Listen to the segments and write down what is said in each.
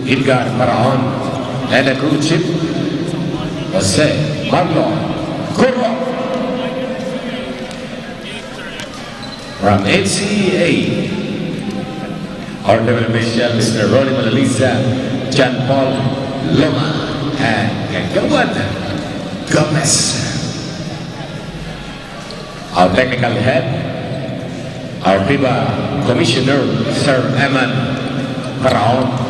Edgar Paraon, and the crew chief, Jose Marlon Corro. From NCA, our development official, Mr. Ronnie Malalisa, John Paul Loma, and Kagawad Gomez. Our technical head, our FIBA Commissioner, Sir Eman Paraon.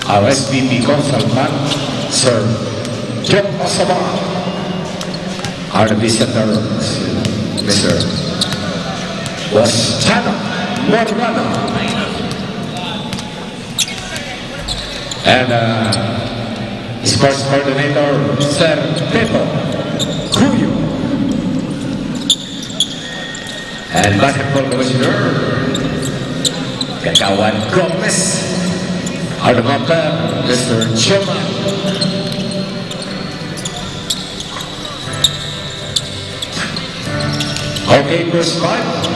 Our SVP Consultant, Sir John Pasaba. Our visitor, Mr. Wastana Morgana. And sports coordinator, Sir Pepo Cuyo. And basketball commissioner, Kagawad Gomez. Our developer, Mr. Choma. Okay, first card.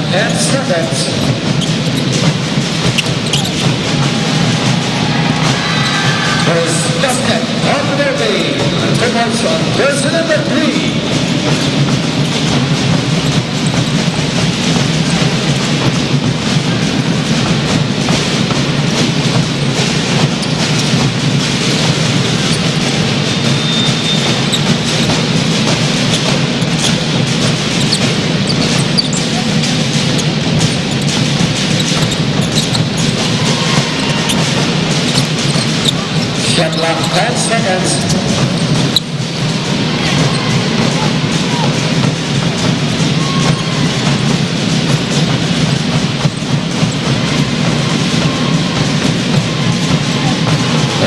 And seconds. First basket on their way. Promotion, jersey number 3. Shot clock 10 seconds.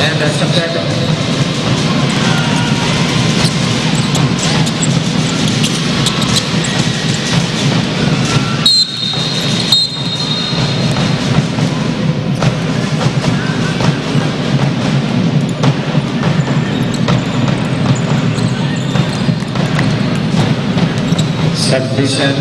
And that's the second. Submission.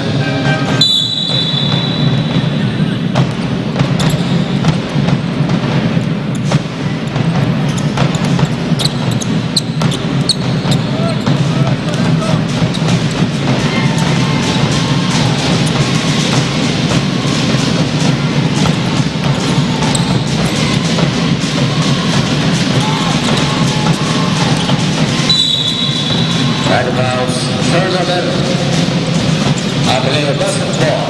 Right about turnover. I believe it wasn't ball.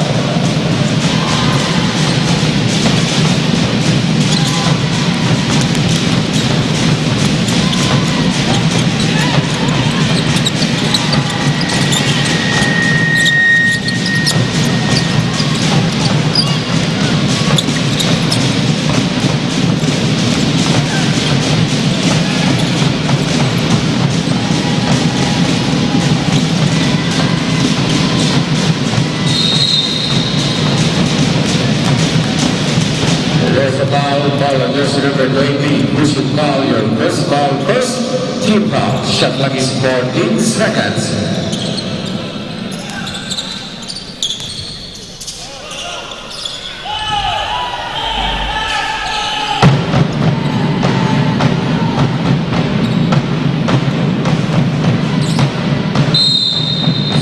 There's a ball on jersey number 20. You should call your first ball first. Team foul. Shot clock is 14 seconds.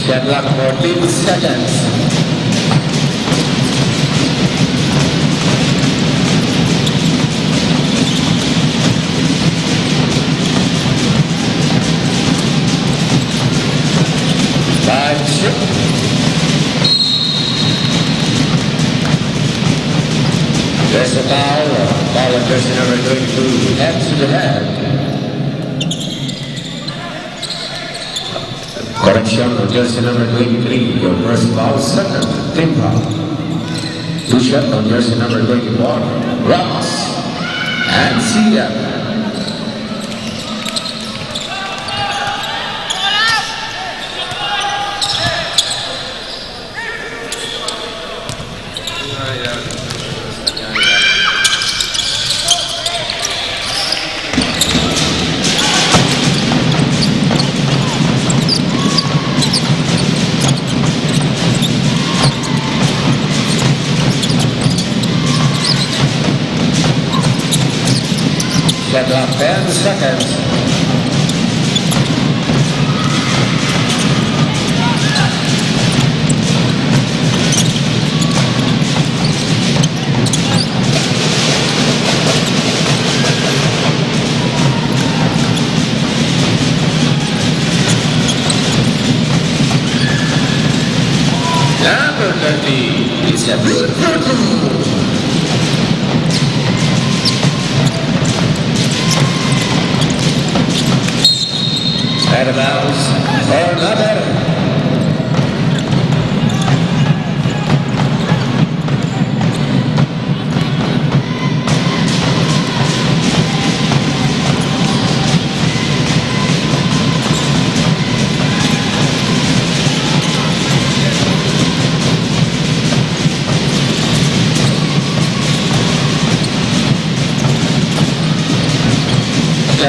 Shot clock 14 seconds. There's a foul. Ball on jersey number 22. Head to the head. Correction on jersey number 23. Your first foul, second. Team foul. Two shot on jersey number 21. Ramos. And Sia. lap 10 seconds. Number 30 is a blue purple. Out of bounds or not better.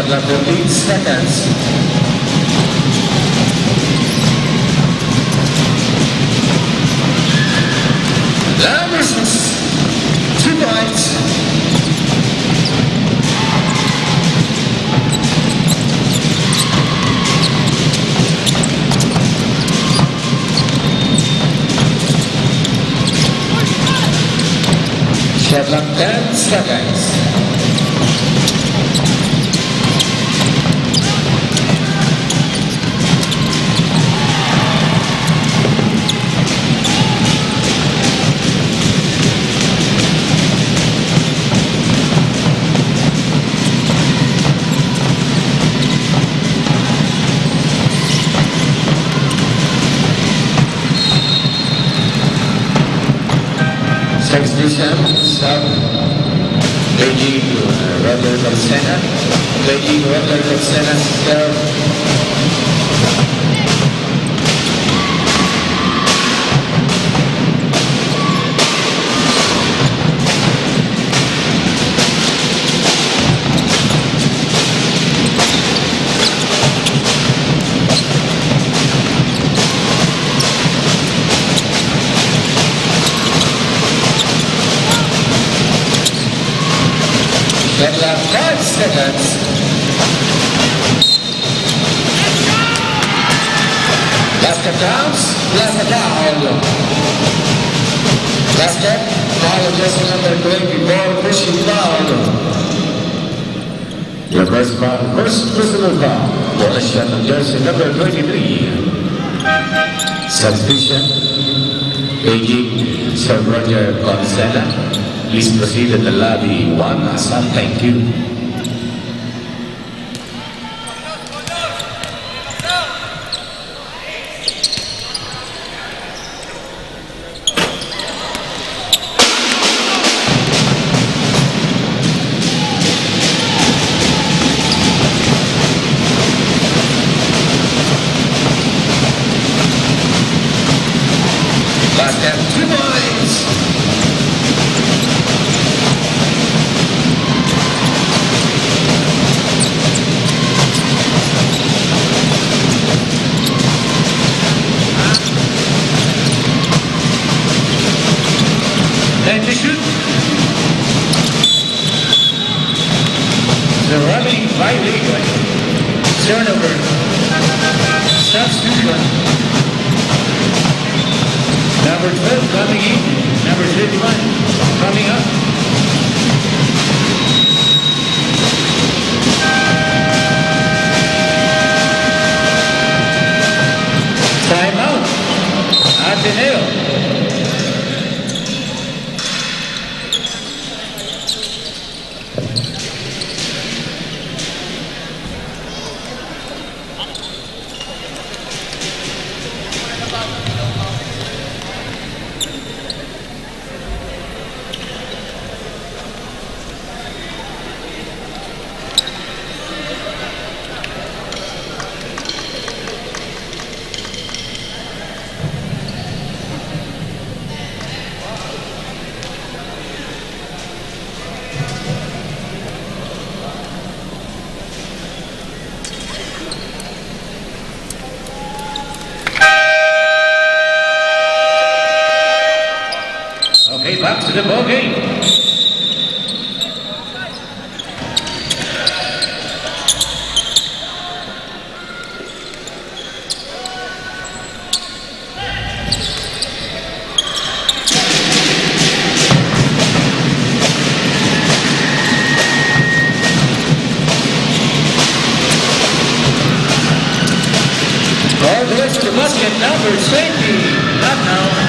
Left 15 seconds. Number 6, 2 points. Shot left 10 seconds. Substitution, sub, Lady Roger Garcena, Lady Roger Garcena, sub. That left 5 seconds. Last step counts, last step down. Last step, now just number 24, pushing down. Your first personal foul, possession of jersey number 23. Substitution, aging Sir Roger Gonzalez. Please proceed at the lobby 1 Assam. Thank you. Last step, 2 points. And to shoot. The rubbing violation. Turnover. Substitution. Number 12 coming in. Number 31 coming up. Time out. Ateneo. Okay, back to the ball game. goes to the basket, number 20. Not now.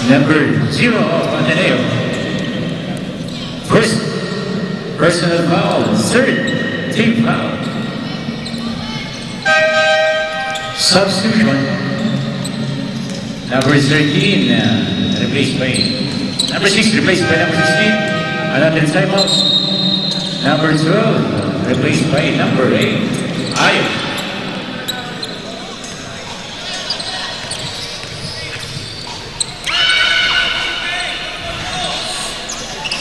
Number 0 of Ateneo. First personal foul, third team foul. Substitution. Number 13 replaced by number 6 replaced by number 16. Another timeout. Number 12 replaced by number 8. Ayo.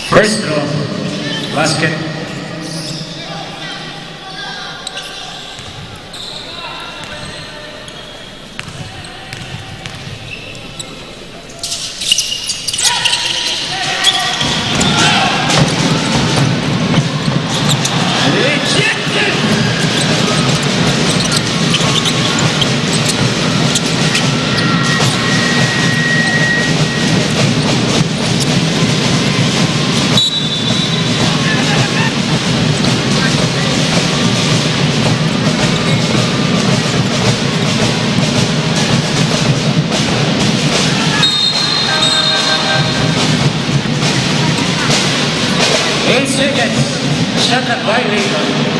First throw, basket. Shot at violation.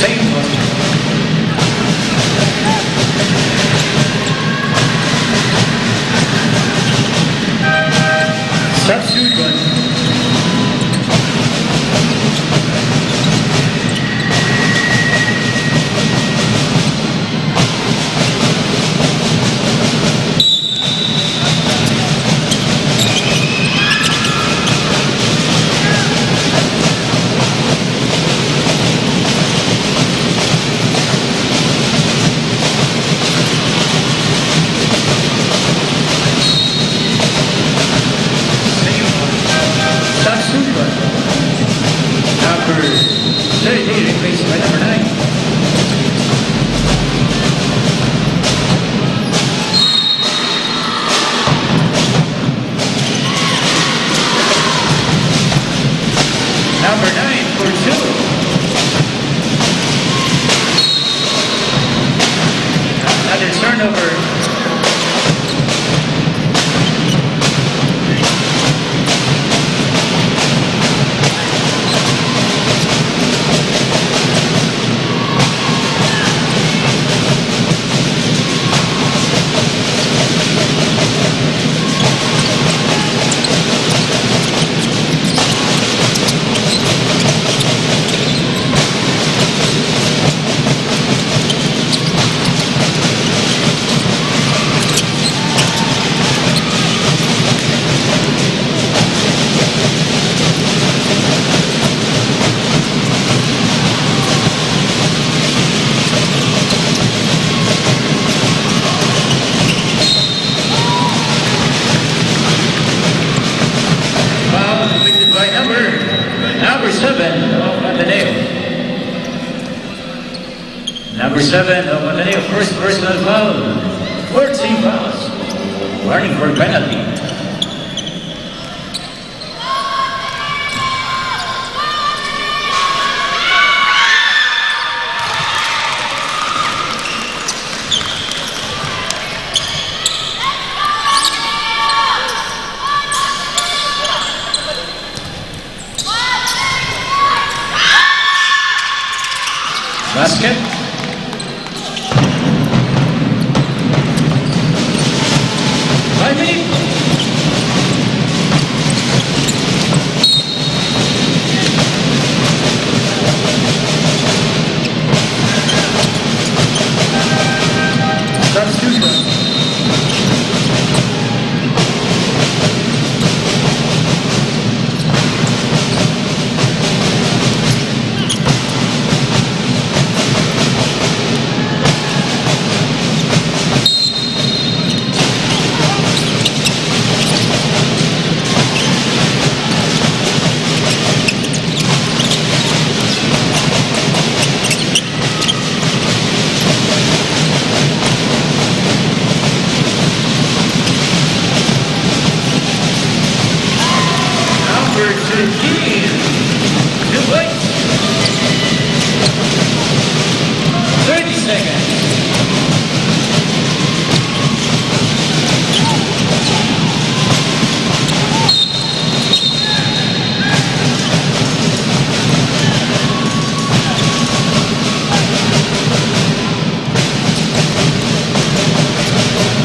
Same one. Number 7, Ateneo, first personal foul. 14 fouls. Warning for penalty. Basket. Five minutes. Substitution.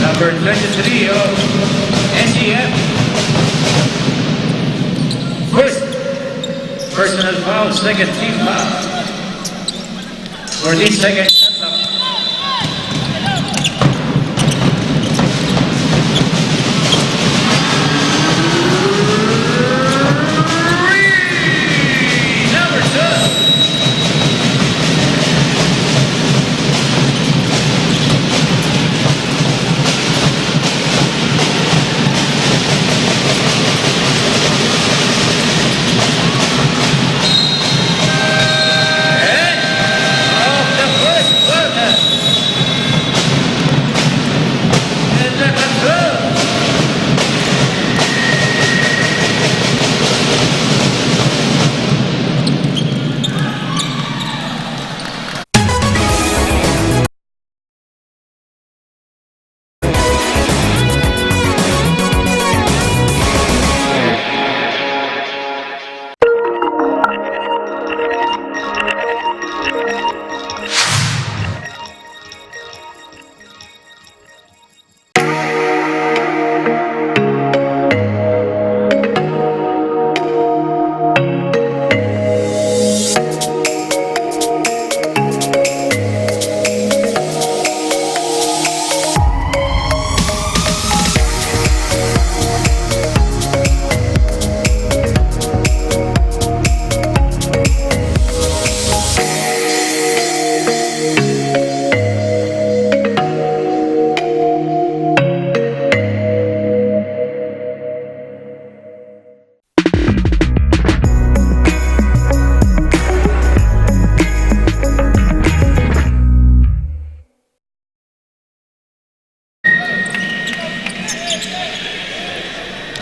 Number 23 of NCF. First personal foul, second team foul. 14 seconds. Number 2.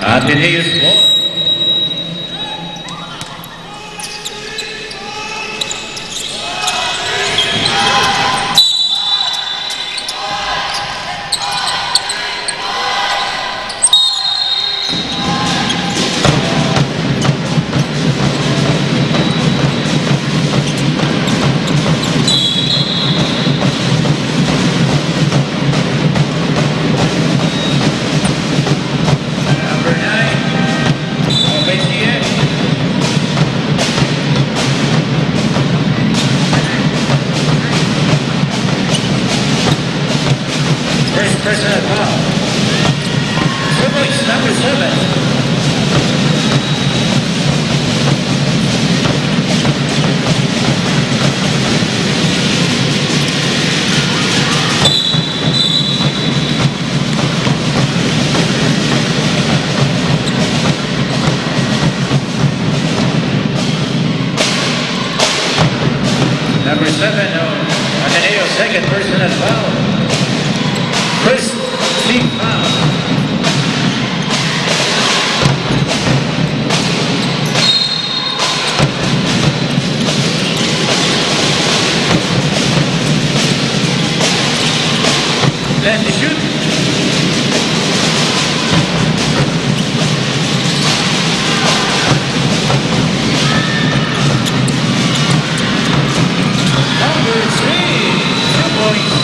Ateneo's ball. Personal foul. Privilege number 7. Number 7, Ateneo, second personal foul. First team foul. Then to shoot. Number 3, 2 points.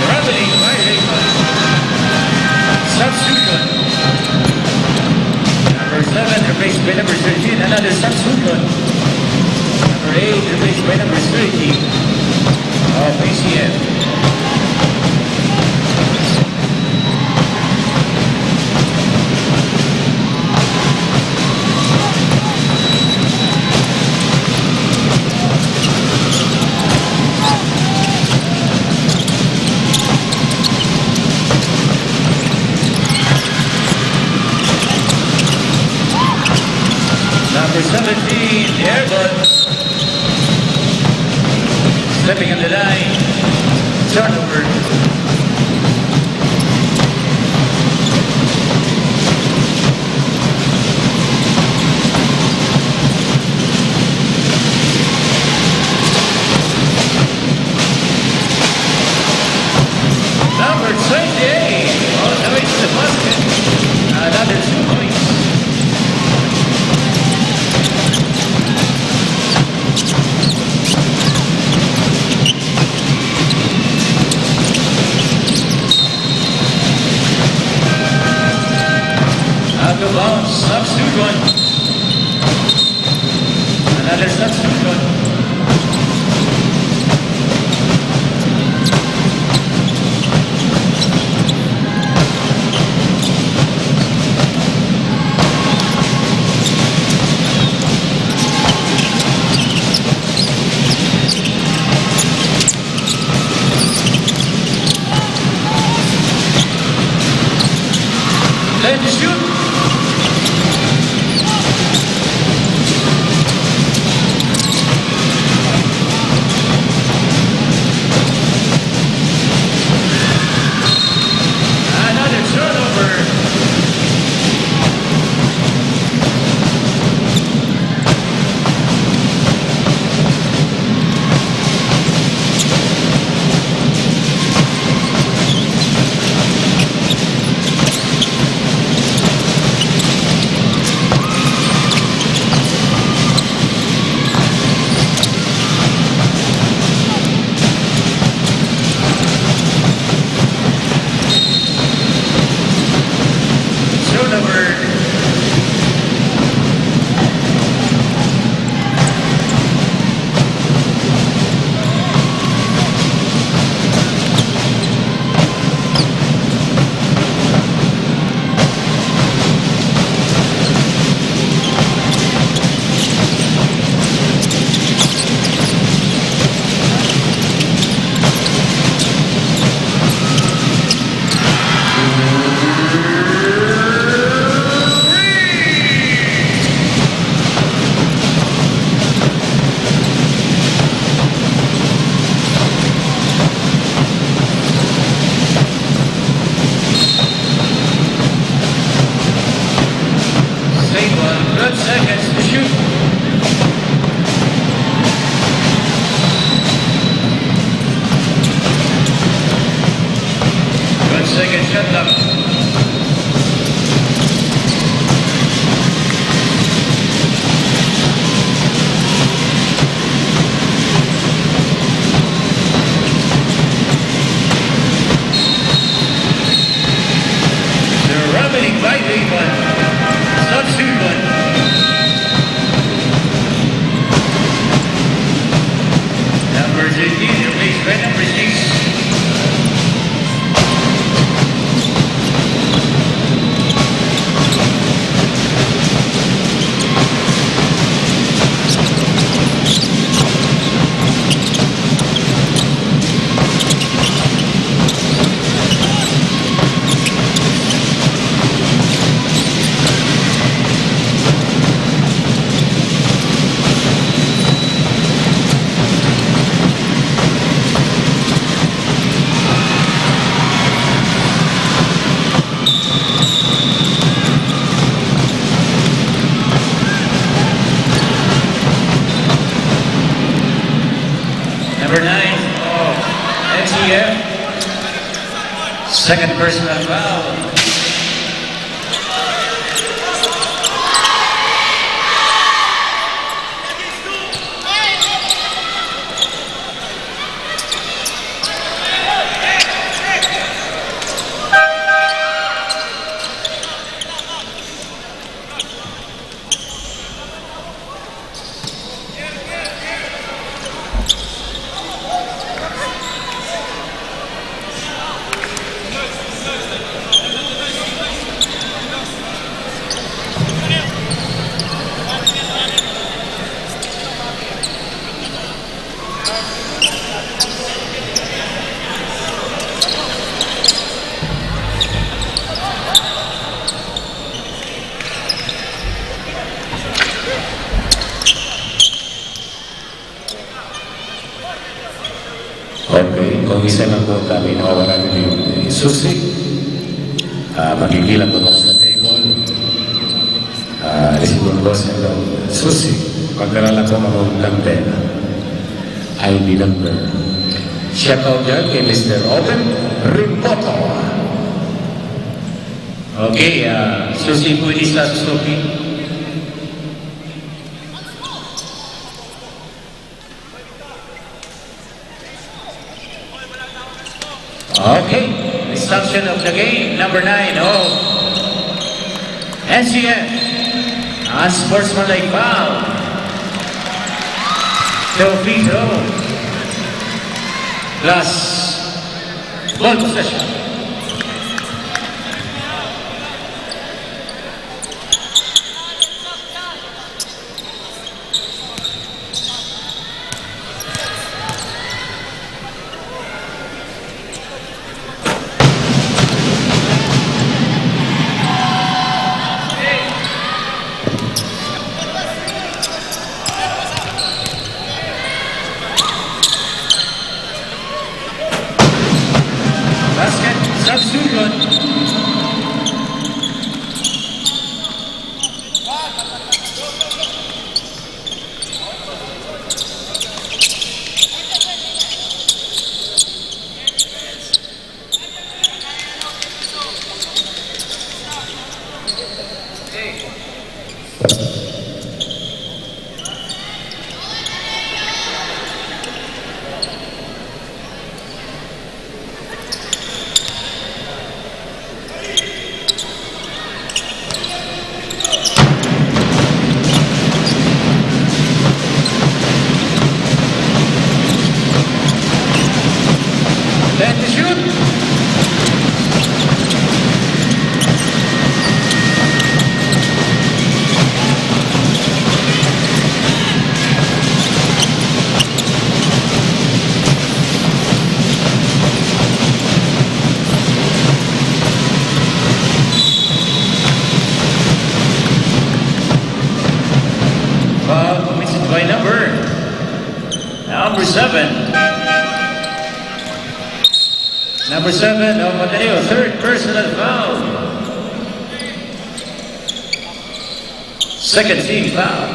Traveling by Raymond. Substitution. Number 7 replaced by number 13. Another substitution. Number 8 replaced by number 30 of ACF. Number 17, Airbud. Stepping on the line. Turnover. Number 28. Oh, now it's the basket. Another 2 points. Out of bounds, substitution. Another substitution. Then to shoot. Another turnover. Turnover. Save 1 seconds to shoot. One second shot clock. They're rubbing by Raymond. Substitution. Number 18 replaced by number 6. Second personal foul. Okay, kung isa lang po kami nakawala din yung susi, magigilang po sa table, receive ko sa susi, pagkarala ko mamulang pera, ID number. Shout out dyan kay Mr. Owen Rimpoto. Okay, susi po ini sa Suzuki. Okay, instruction of the game, number 9 of NCF. Unsportsmanlike foul. Teofito. Plus, ball possession. Basket, substitution. Then to shoot. Foul committed by number 7. Number 7 of Mateo, third personal foul. Second team foul.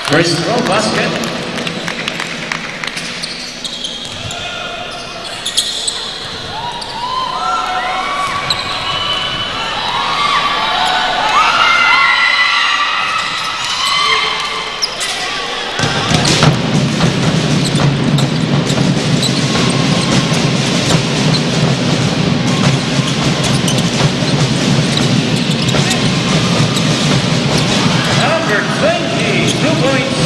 First throw basket. Number 20, 2 points.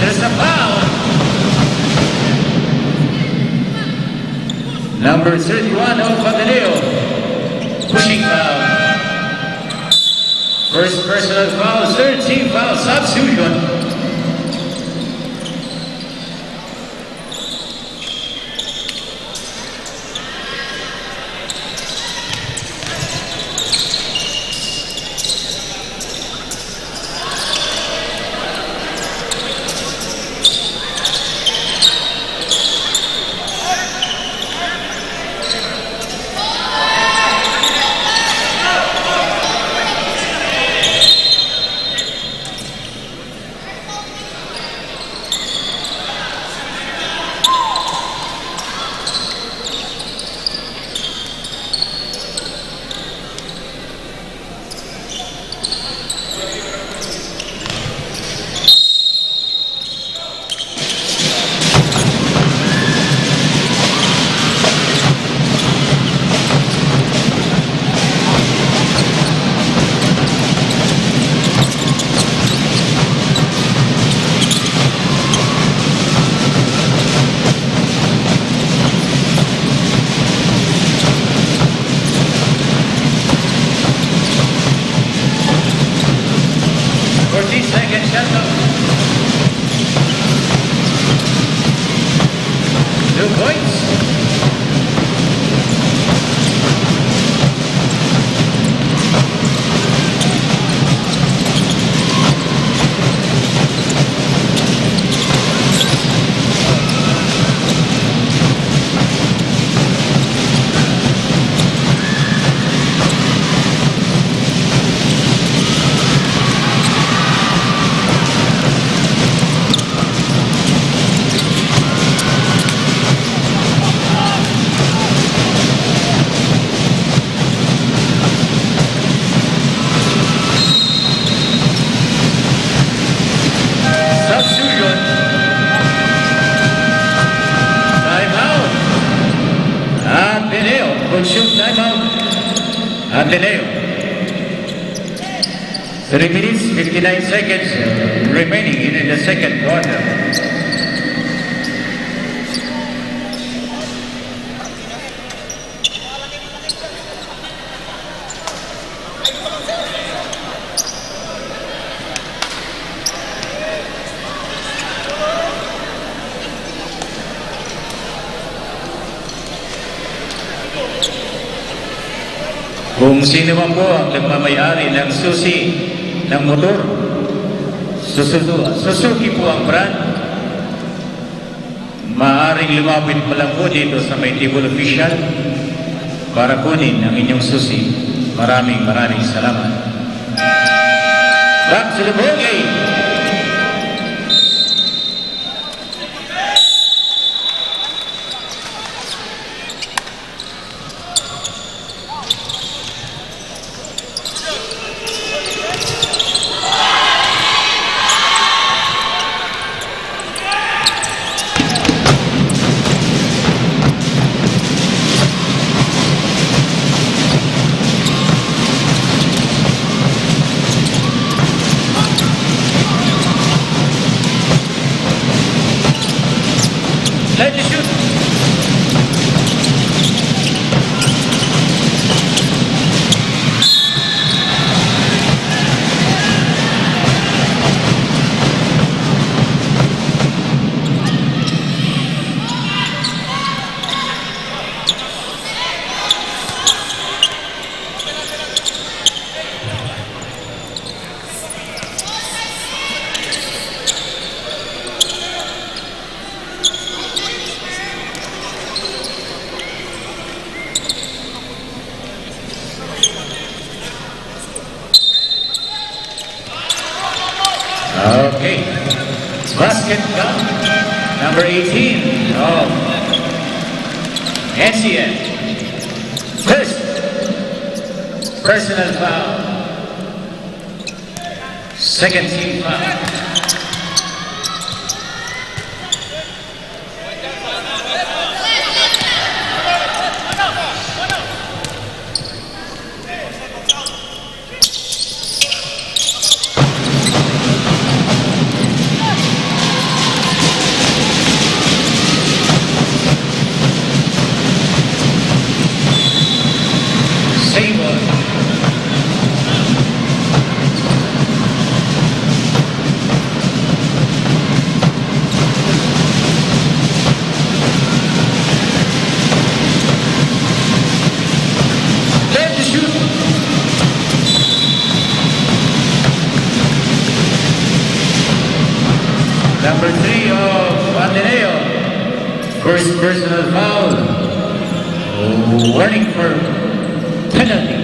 There's a foul. Number 31 of Pataneo. Pushing foul. First personal foul, third team foul, substitution. points. Substitution. Timeout. Ateneo. Could shoot timeout. Ateneo. 3 minutes, 59 seconds remaining in the second quarter. Kung sino man po ang nagmamayari ng susi ng motor, Suzuki po ang brand, maaaring lumapit pa lang po dito sa may table official para kunin ang inyong susi. Maraming salamat. Back to the ball game. Let you shoot. Okay. Basket count number 18 of NCN. First personal foul. Second team foul. Same one. Let the shoot. Number 3 of Ateneo. First personal foul. Warning for penalty.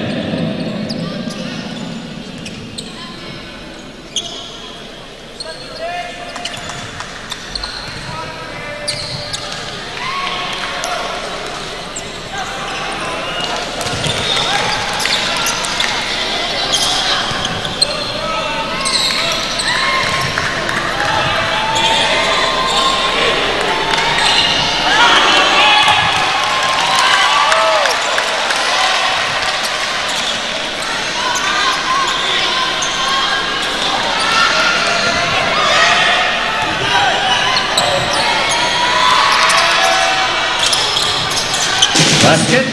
Basket.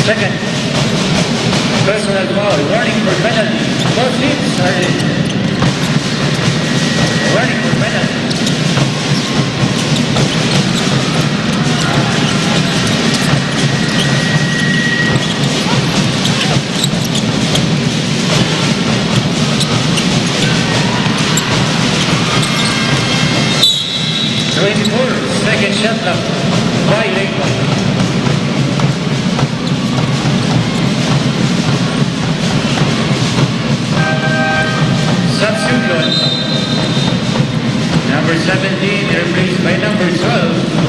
Second, personal foul, warning for penalty. Both teams started. Warning for penalty. Second shot clock by Lakeland. Substitute. Number 17 replaced by number 12.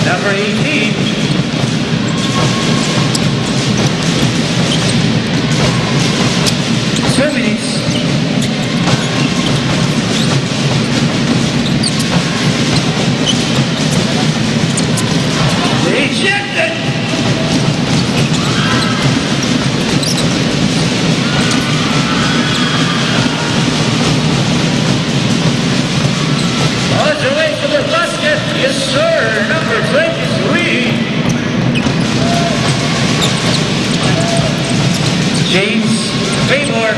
Number 18. 2 minutes. Ejected. All the way to the basket. Yes, sir. Number 23. James Faymore.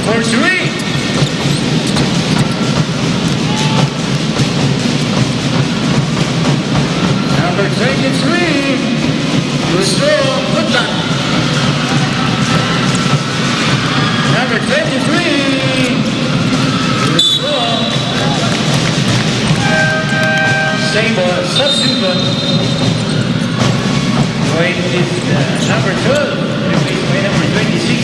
For three. Number 23. Gustavo Putlan. Number 23. Gustavo. Seymour, substitute. Number 12, replaced by number 26.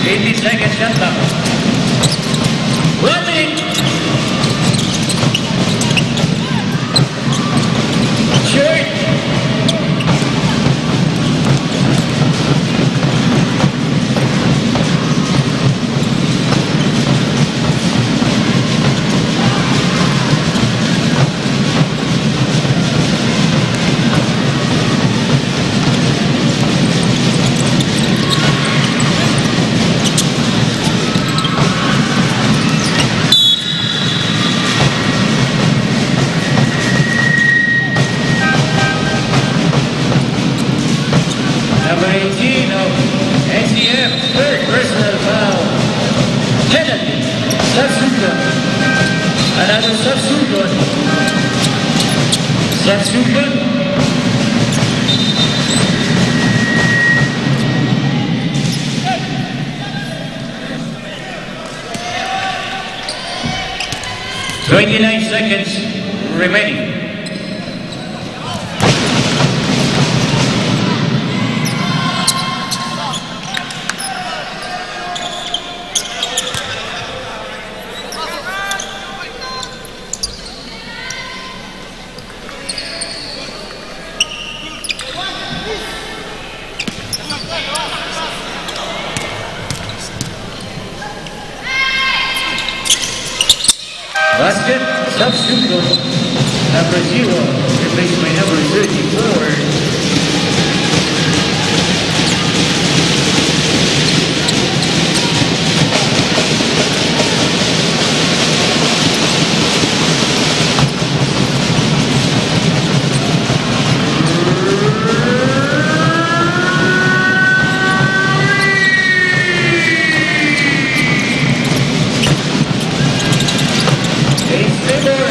80 seconds shot clock. 1 minute. Short. Number 18 of NCF, third personal foul. Penalty, substitute. Another substitute. Substitute. "29 seconds remaining." Basket, substitute, number 0, replaced by number 34. Ace Faymore.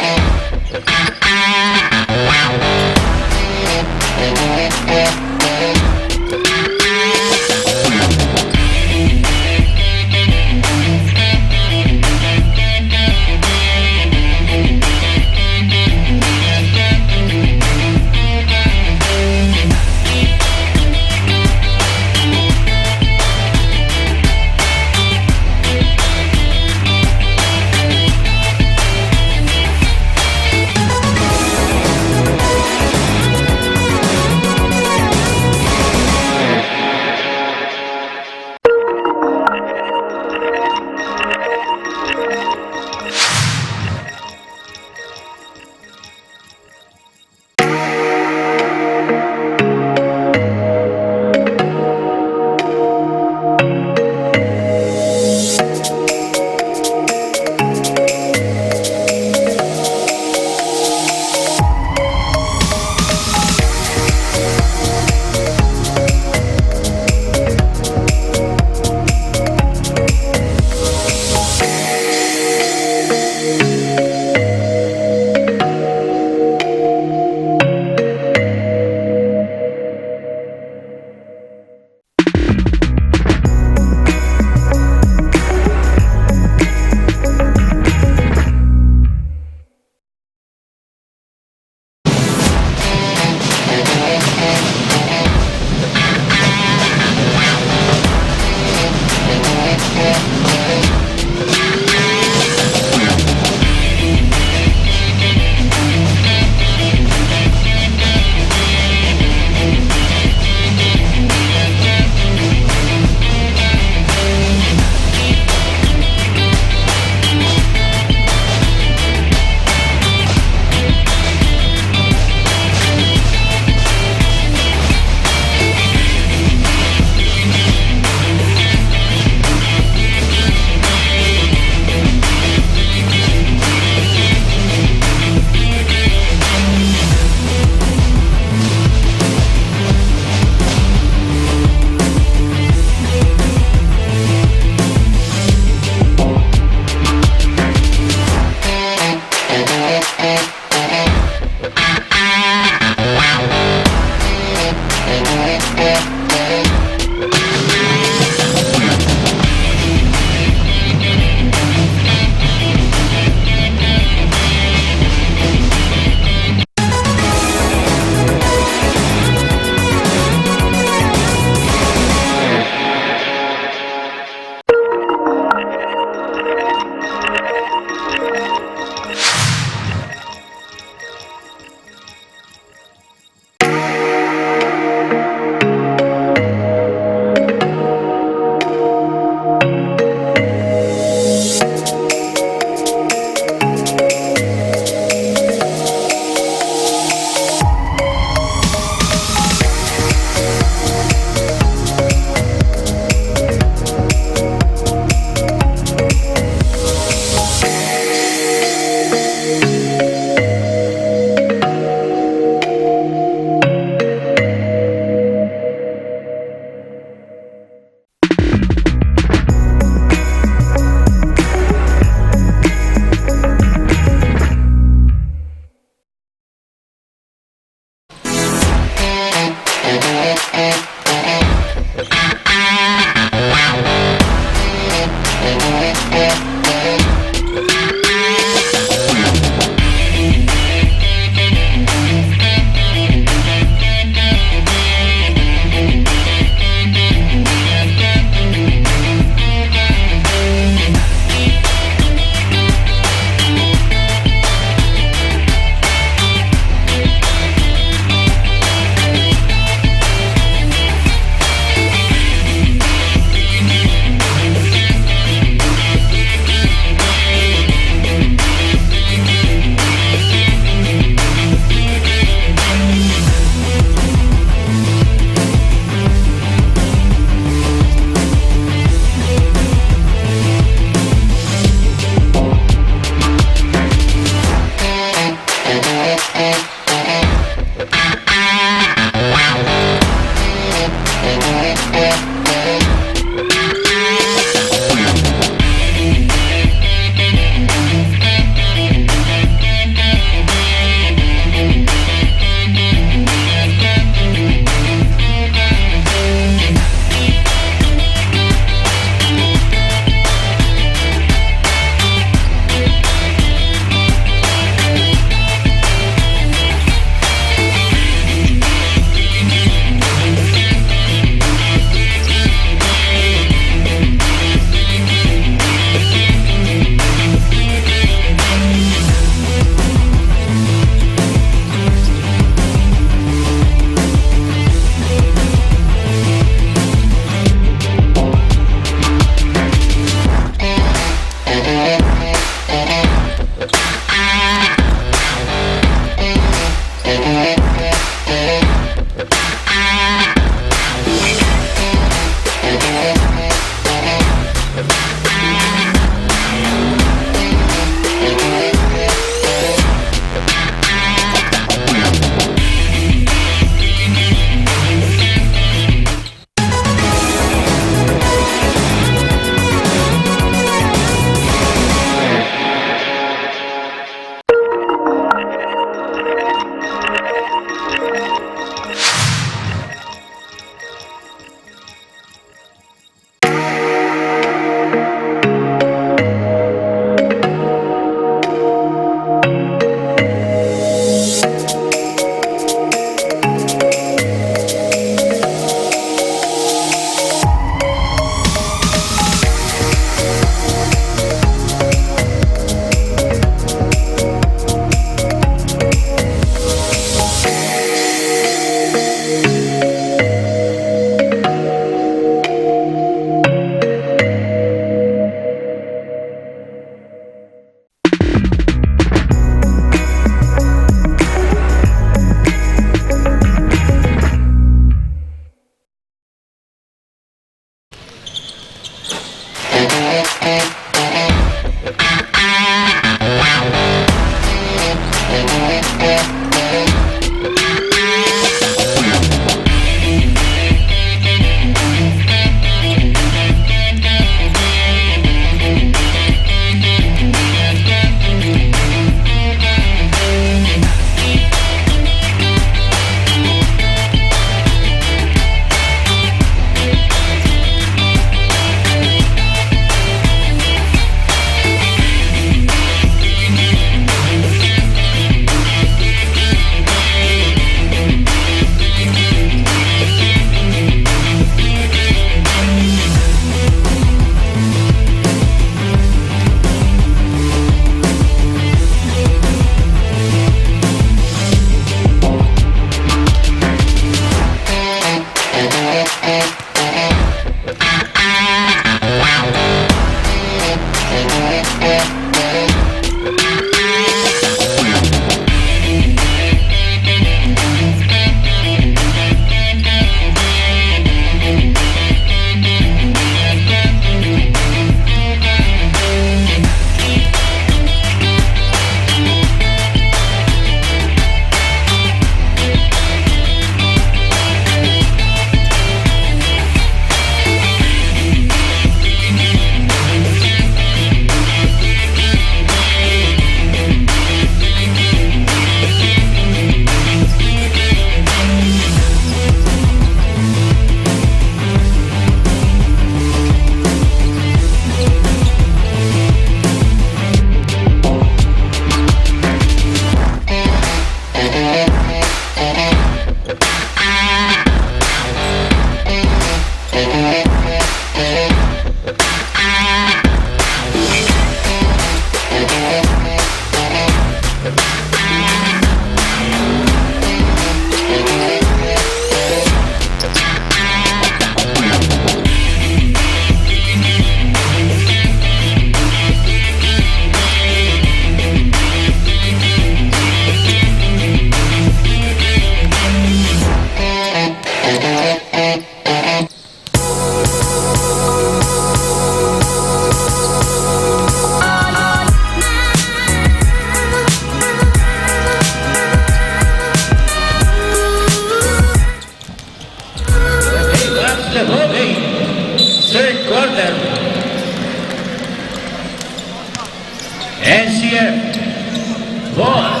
NCF ball.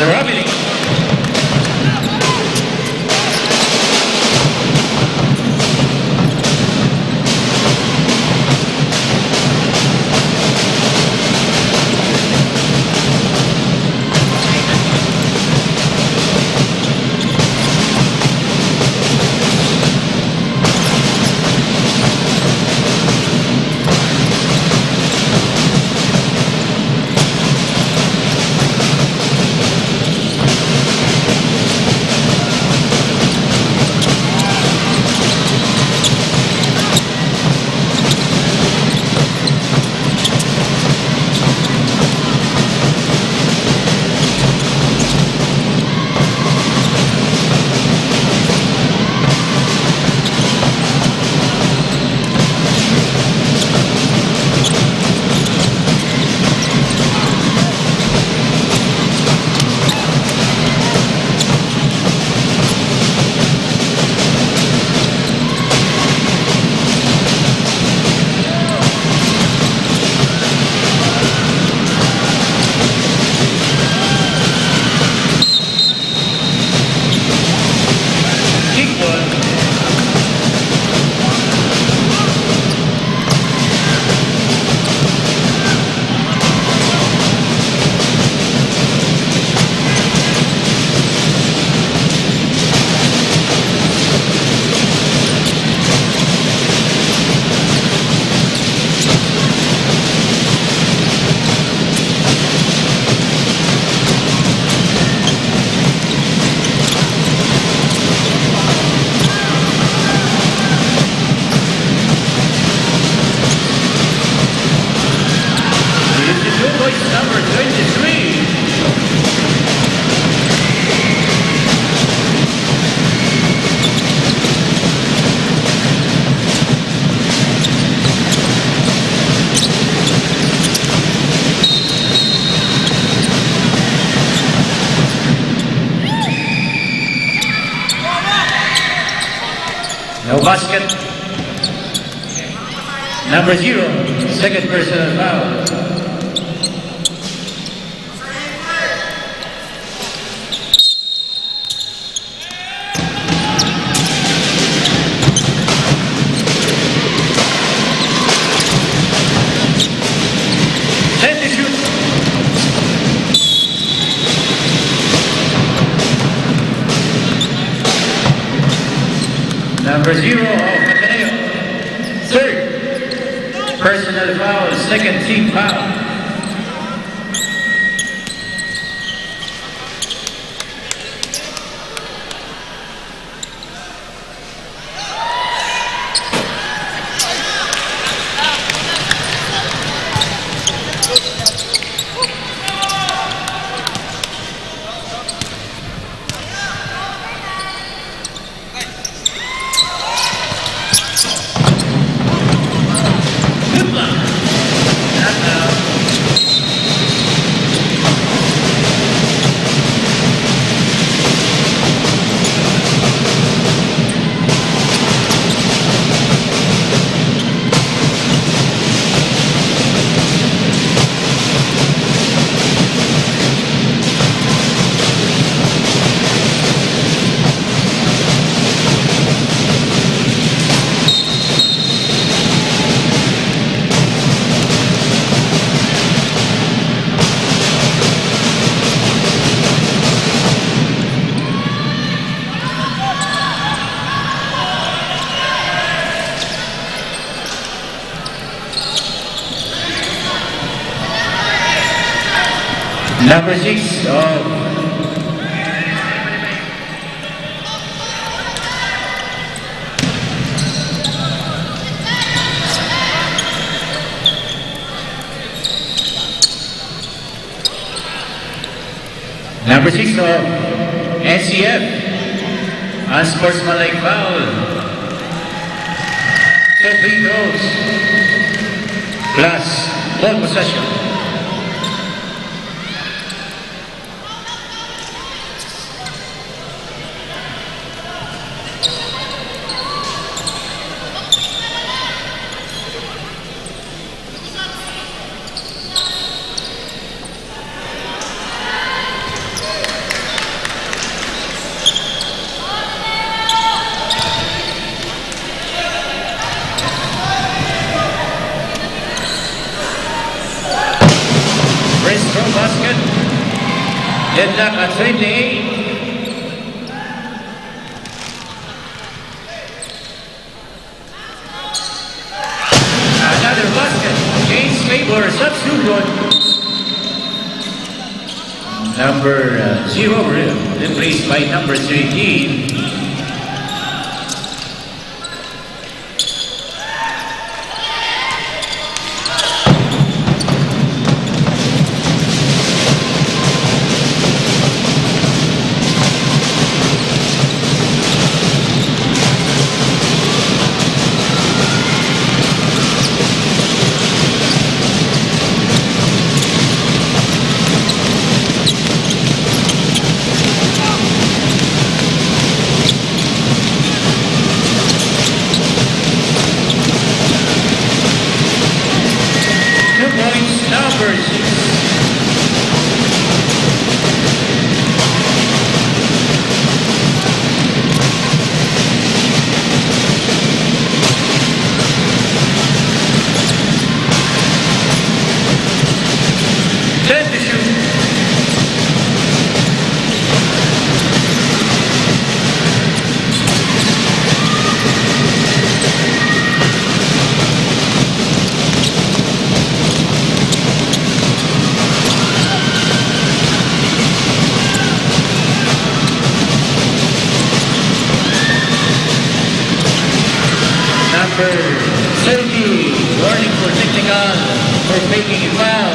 Zarabili. basket. Number 0, second personal foul. Number 0 of Ateneo. Third personal foul, second team foul. Number 6 of NCF, unsportsmanlike foul. 2 free throws plus ball possession. Basket. Deadlock at 28. Another basket. James Faber substitute. Number 0 replaced by number 13. Number 30, warning for technical for making a foul.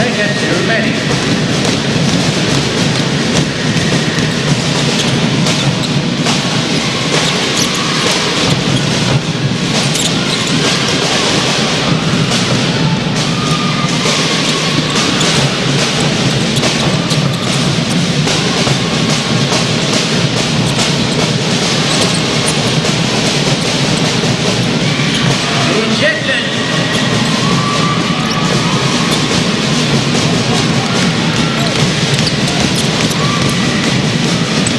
seconds remaining. Rejected.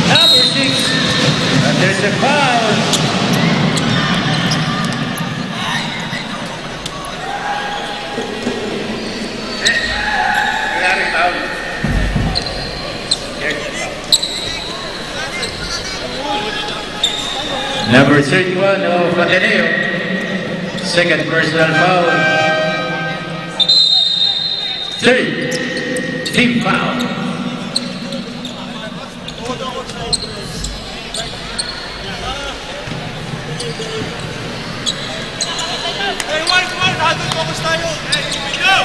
Number 6. And there's a foul. Number 31 of Ateneo. Second personal foul. Third team foul. Hey, one, nandun focus tayo. Hey, go!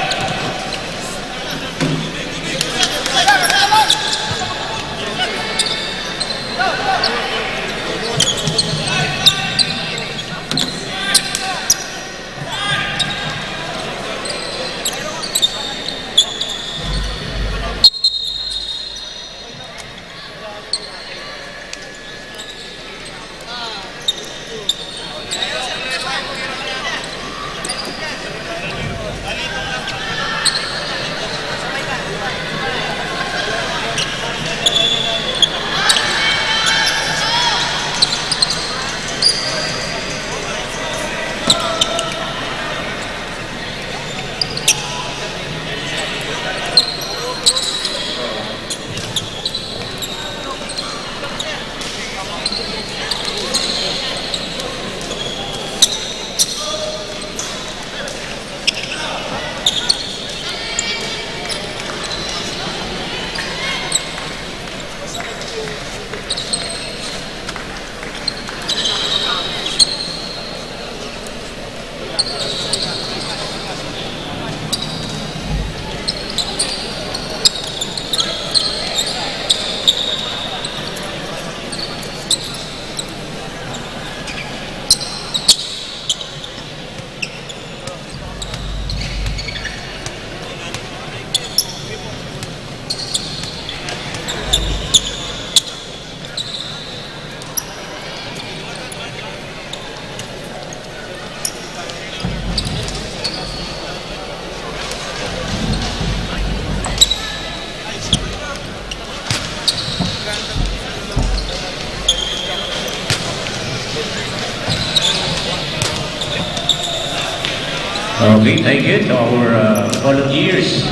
Okay, thank you to our volunteers.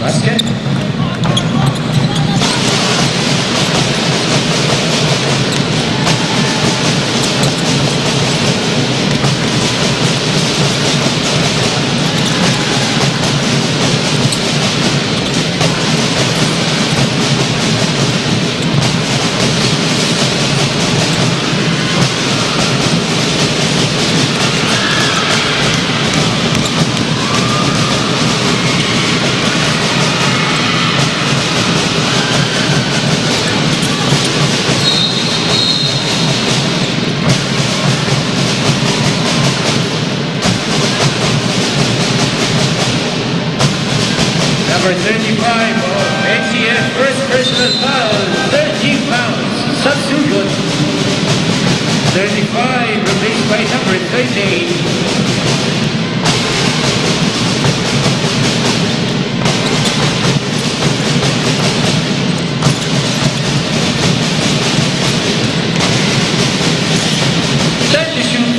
Basket. Number 35 of NCF first personal foul, 13 fouls, substitute. 35 replaced by number 38. Time to shoot.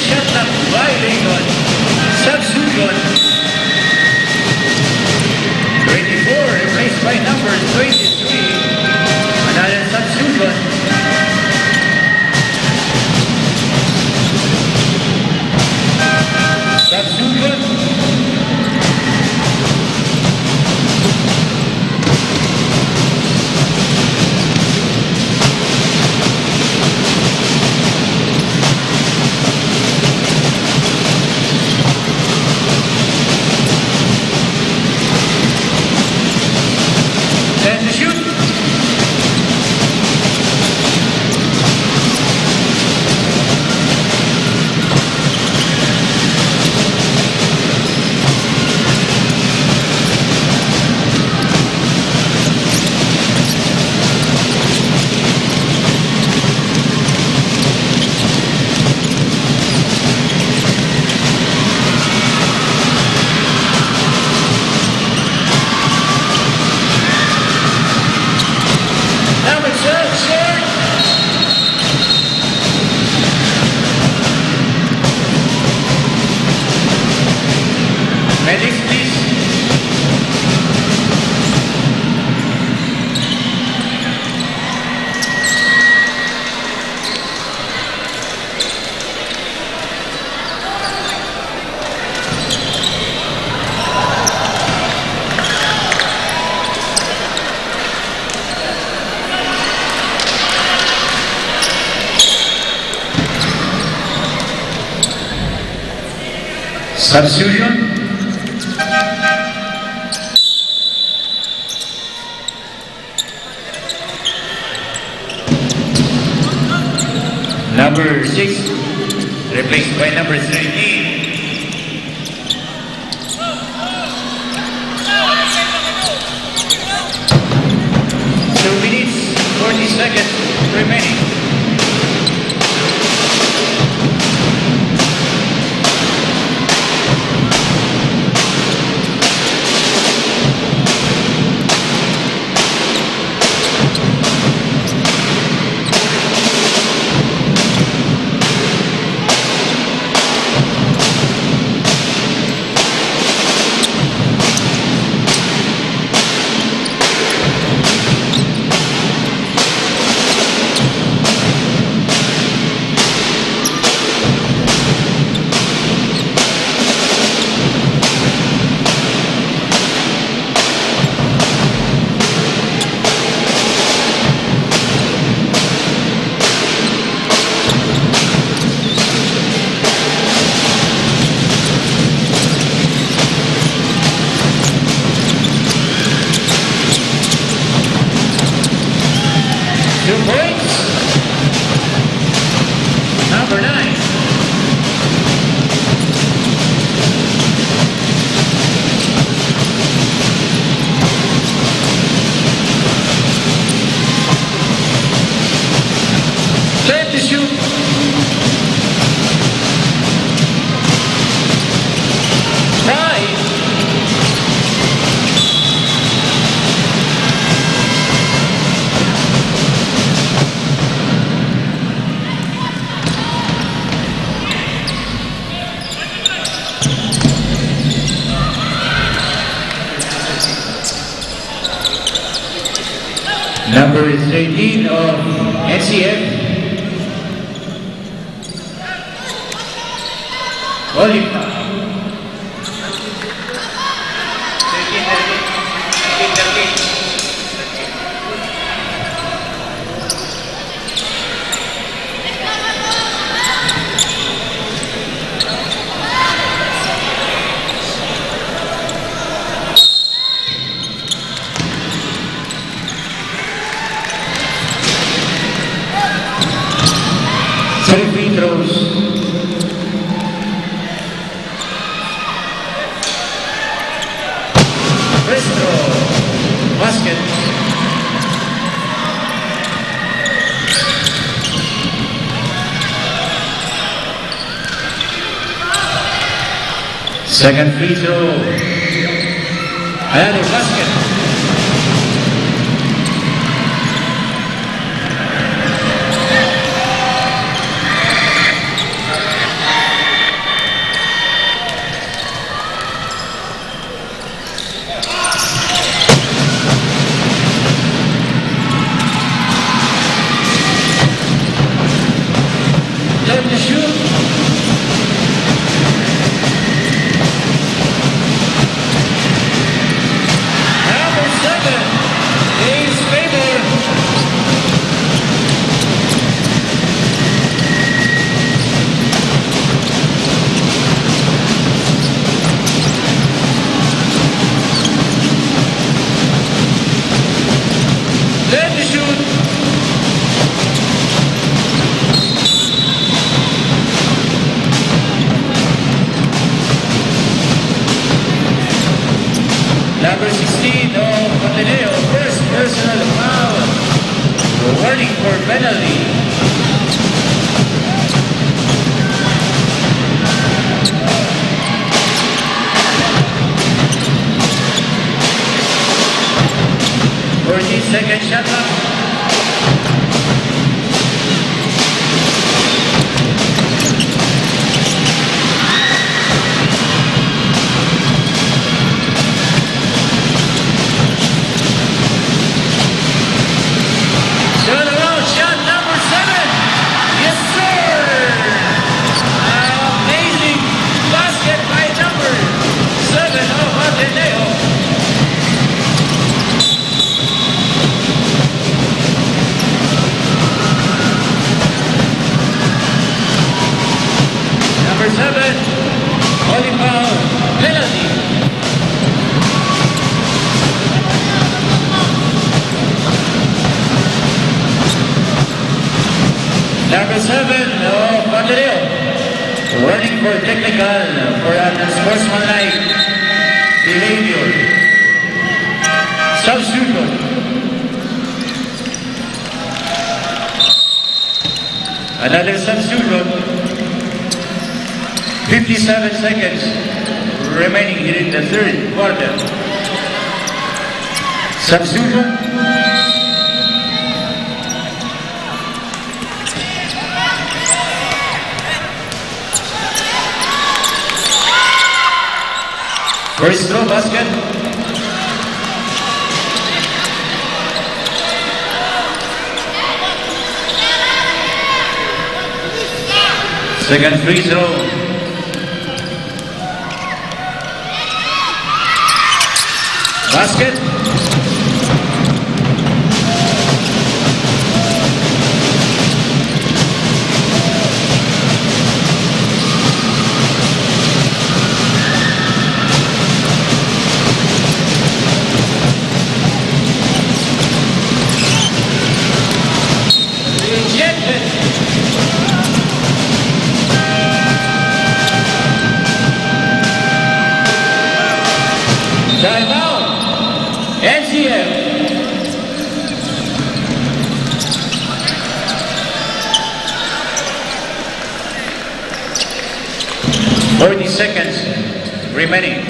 shot block violation. Substitution. 24 replaced by number 23. Another substitution. Substitution. And shoot. Number 12, short. Medics, please. Substitution. Number 6 replaced by number 13. 2 minutes, 40 seconds remaining. Number 9. Time to shoot. 5. Number 13 of NCF, Oliver. 13. Three free throws. First throw, basket. Second free throw, another basket. shoot. Number 16, Ateneo, first personal foul. Warning for penalty. Second shot clock. Turnaround shot number 7. Yes, sir. Amazing basket by number 7 of Ateneo. Number 7, holding foul, penalty. Number 7, Ateneo, warning for technical for unsportsmanlike behavior. Substitute. Another substitute. 57 seconds remaining here in the third quarter. Substitution. First throw basket. Second free throw. Basket. Rejected. Timeout. NCF. Forty seconds remaining.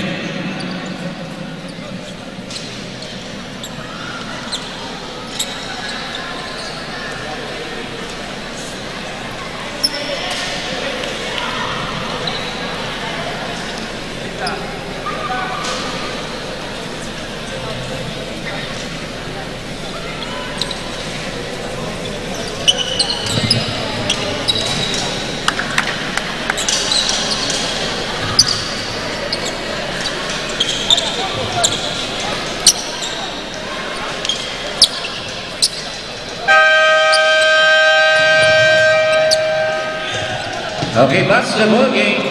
Okay, back to the ball game.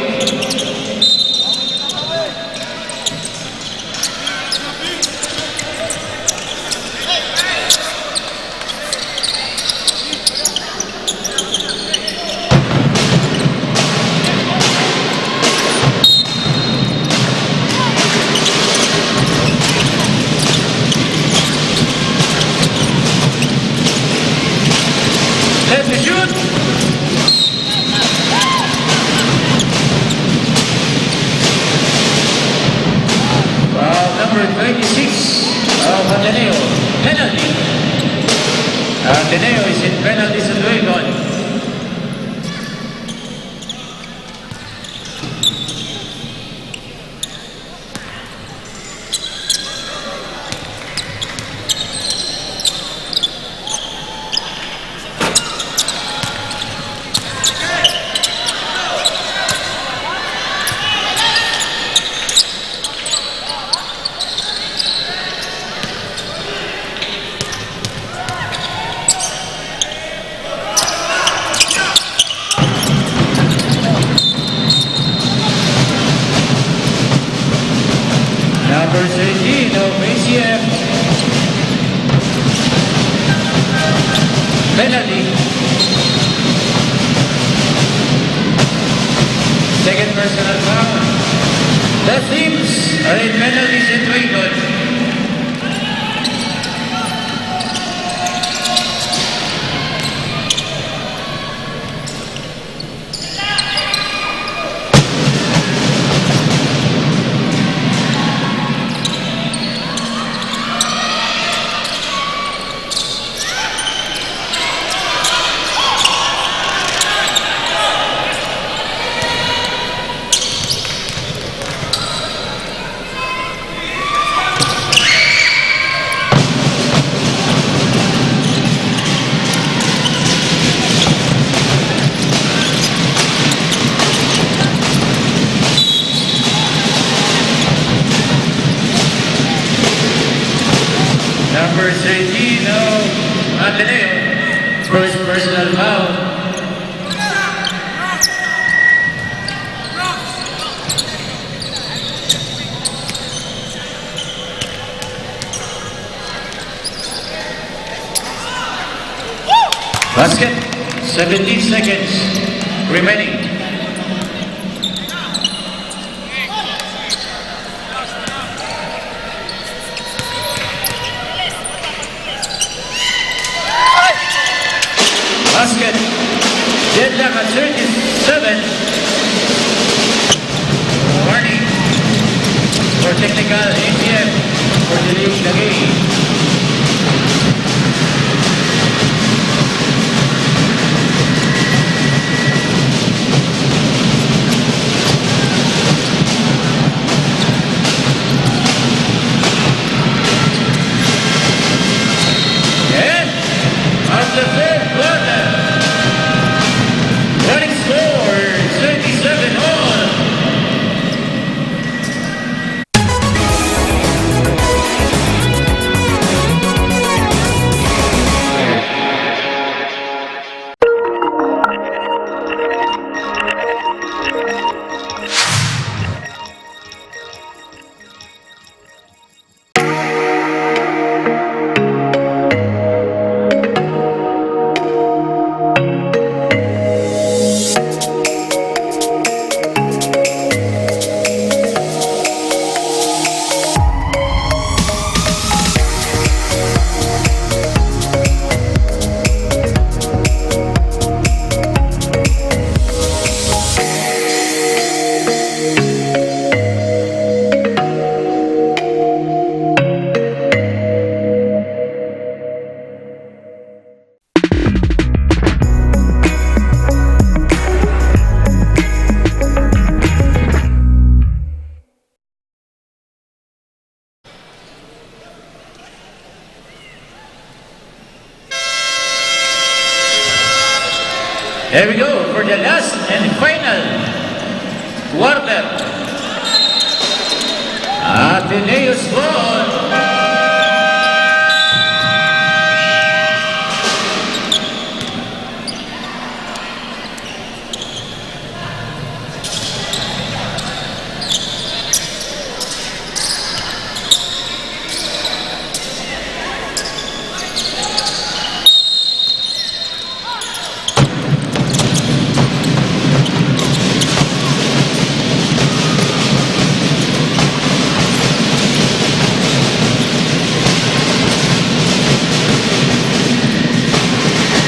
Let me shoot. Number 26 of Ateneo, penalty. Ateneo is in penalty situation. Number 13 of ACF. Penalty. Second personal foul. The teams are in penalty situation. Number 13, Ateneo. First personal foul. Basket. 17 seconds remaining. Basket. Deadlock at 37. Warning for technical ATM for delaying the game. And of the third quarter, running score 37 all. Here we go for the last and final quarter. Ateneo's ball.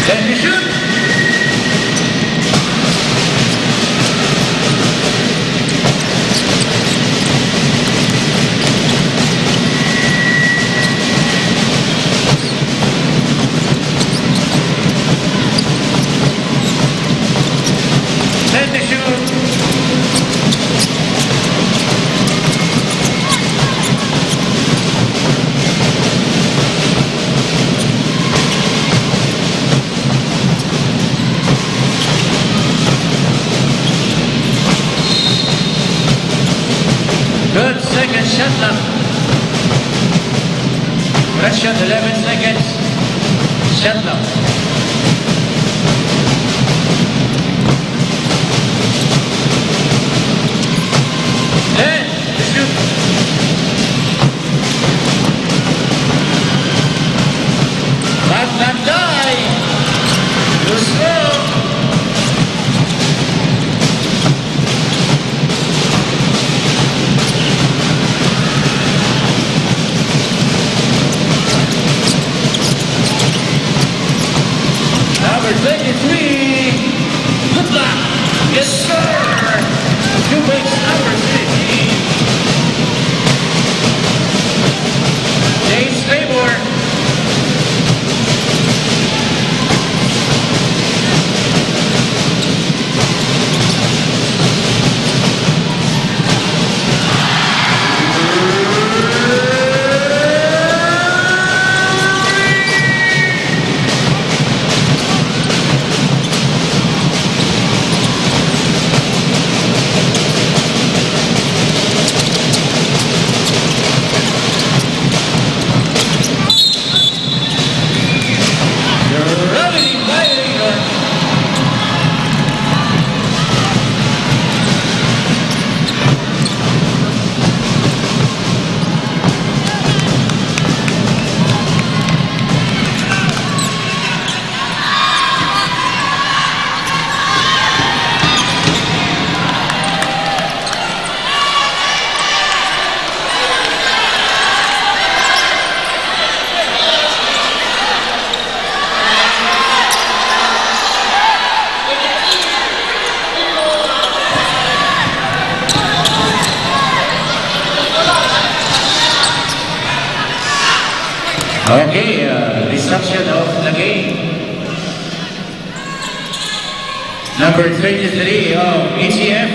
Let me shoot. Let me shoot. Good second shot clock. Red shot 11 seconds. Shot clock. Then shoot. But not die. 23. Good luck. Yes, sir. Two base number 15. James Favor. Gravity Violator. Okay, disruption of the game. Number 23 of ECF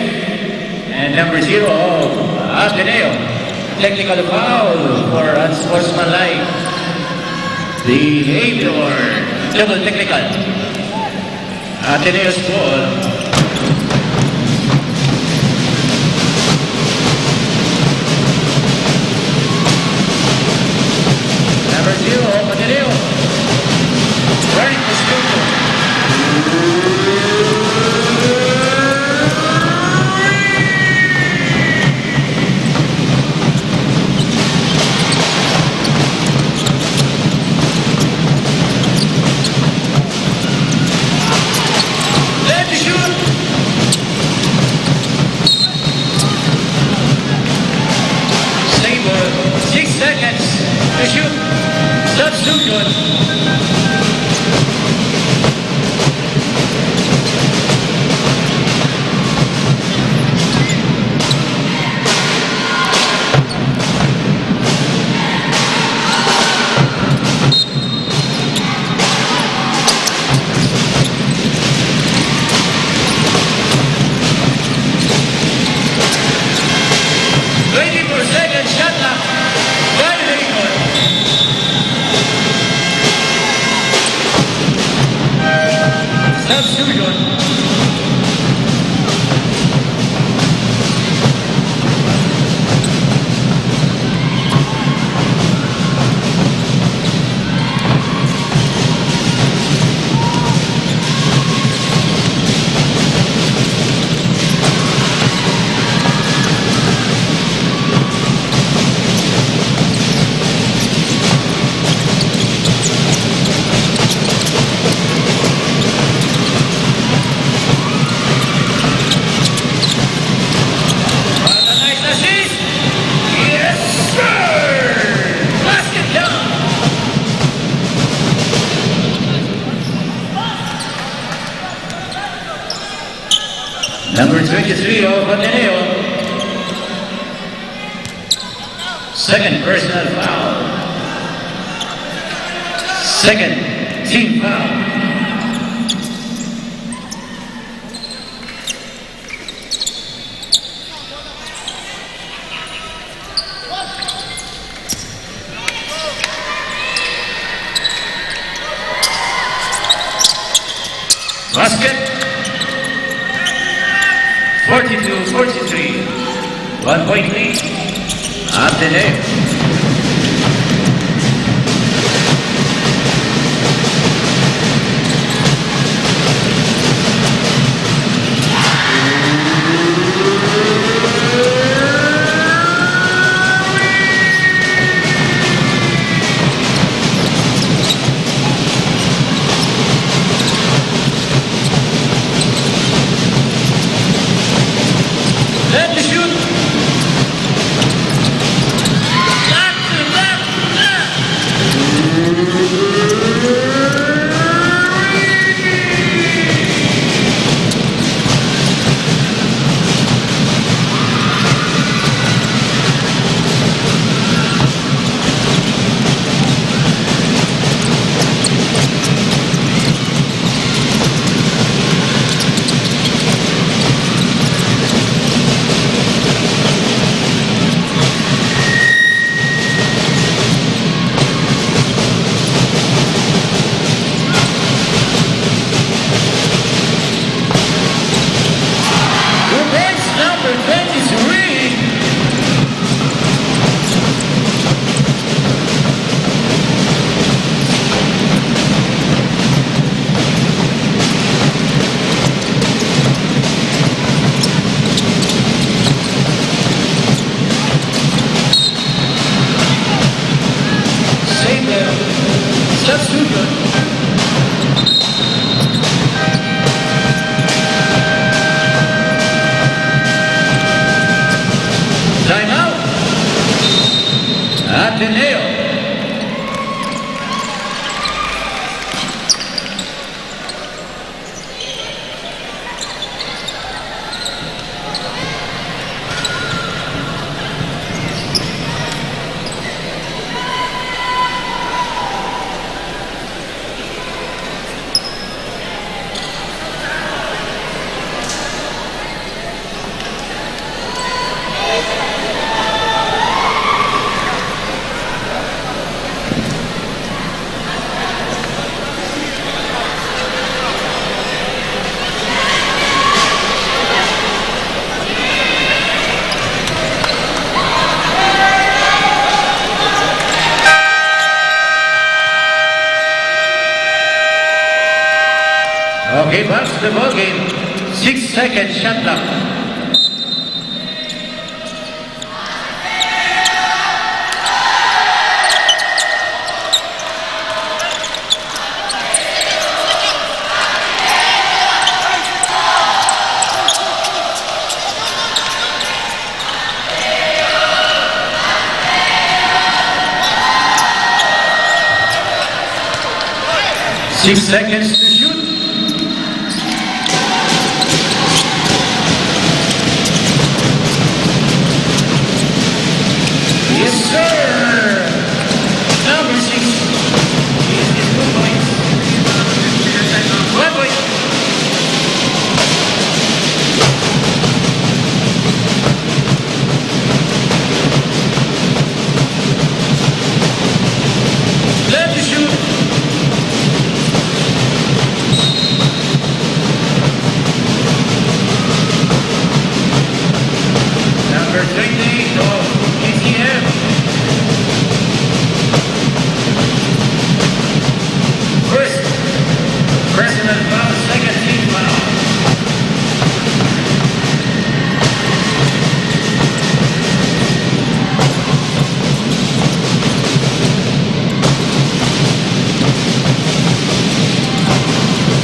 and number 0 of Ateneo. Technical foul for unsportsmanlike behavior. Double technical. Ateneo's ball. Number 0, Ateneo. Running the studio. Let the shoot. Stable. 6 seconds to shoot. That's too good. Shot clock. Violator. Substitution. Number 23 of Ateneo. Second personal foul. Second team foul. Basket. 42-43. 1 point lead. Ateneo. Let the shoot. Okay, back to the ball game. 6-second shot clock. Six seconds to shoot. Yes, sir. Number 6. Is 2 points. 1 point. Left to shoot. Number 28 of ATM. First, personal foul, second team foul.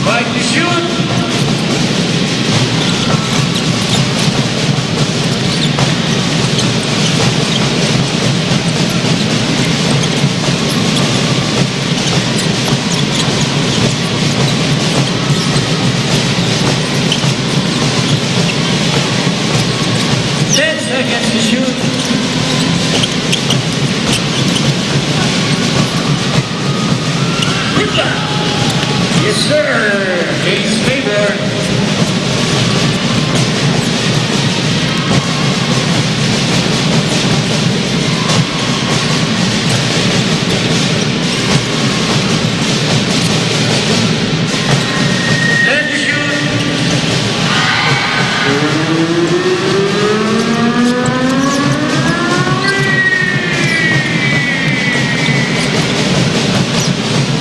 Five to shoot. Seconds to shoot. Yes, sir. James Faber. Then to shoot.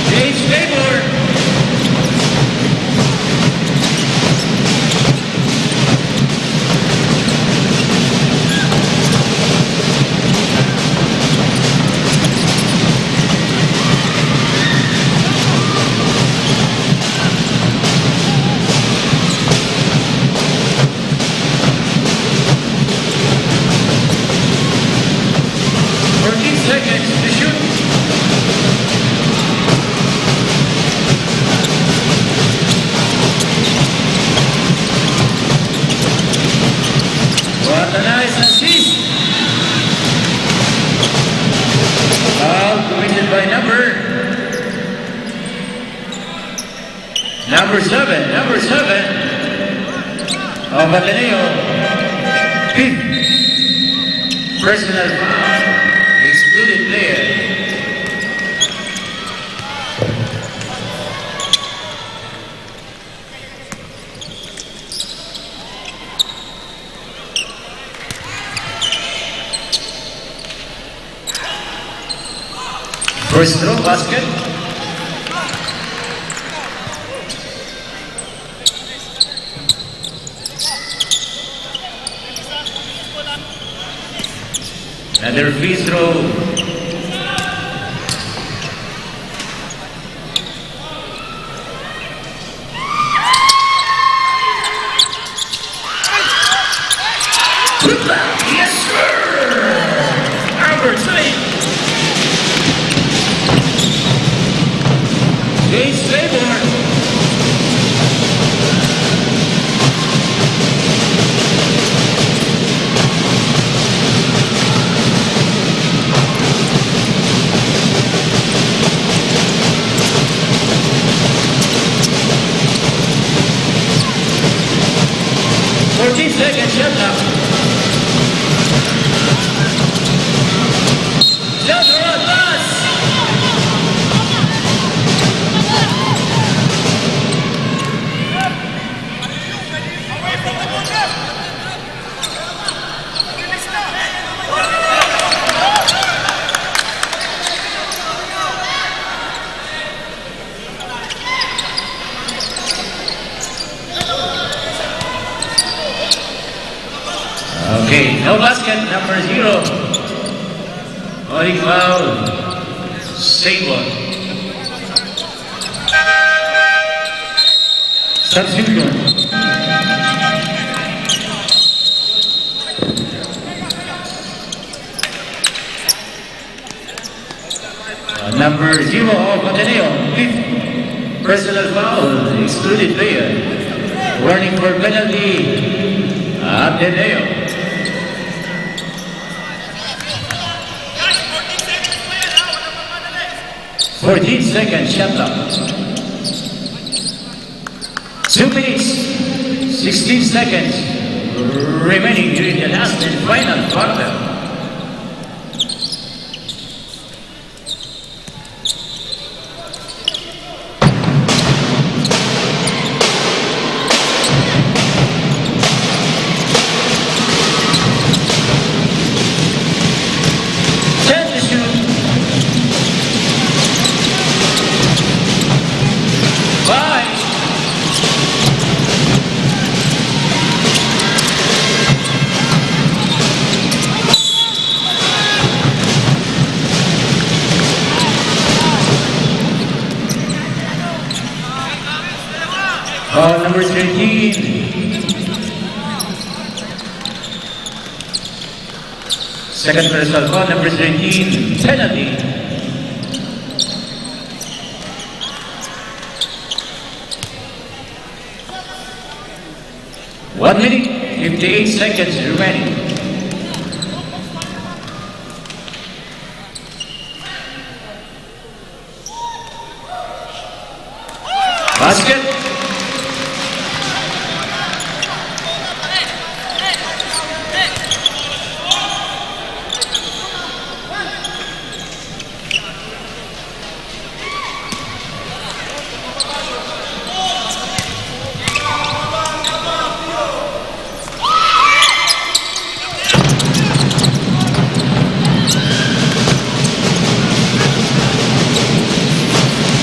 James Faber. Seconds to shoot. What a nice assist. Foul committed by number 7. Number 7 of Ateneo. Fifth personal foul. Excluded player. First throw basket. Another free throw. Yes, sir. Number 3. James Faber. Second shot now. Just for a pass. Away from the ball. No basket, number 0. Calling foul. Sable. Substitution. Number 0 of Ateneo. 5th personal foul. Excluded player. Warning for penalty. Ateneo. Guys, 14 14 seconds pa yan, ha? Wala pa madali. seconds shot clock. 2 minutes, 16 seconds remaining during the last and final quarter. Set to shoot. 5. Number 13. Second personal foul, number 13. Penalty. One minute, 58 seconds remaining. Basket.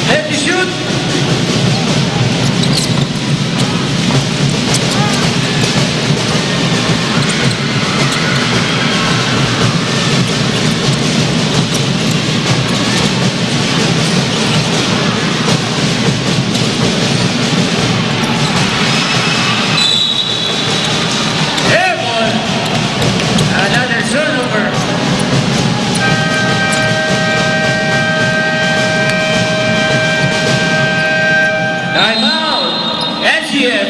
Let me shoot. Airborne. Another turnover. Timeout. NCF.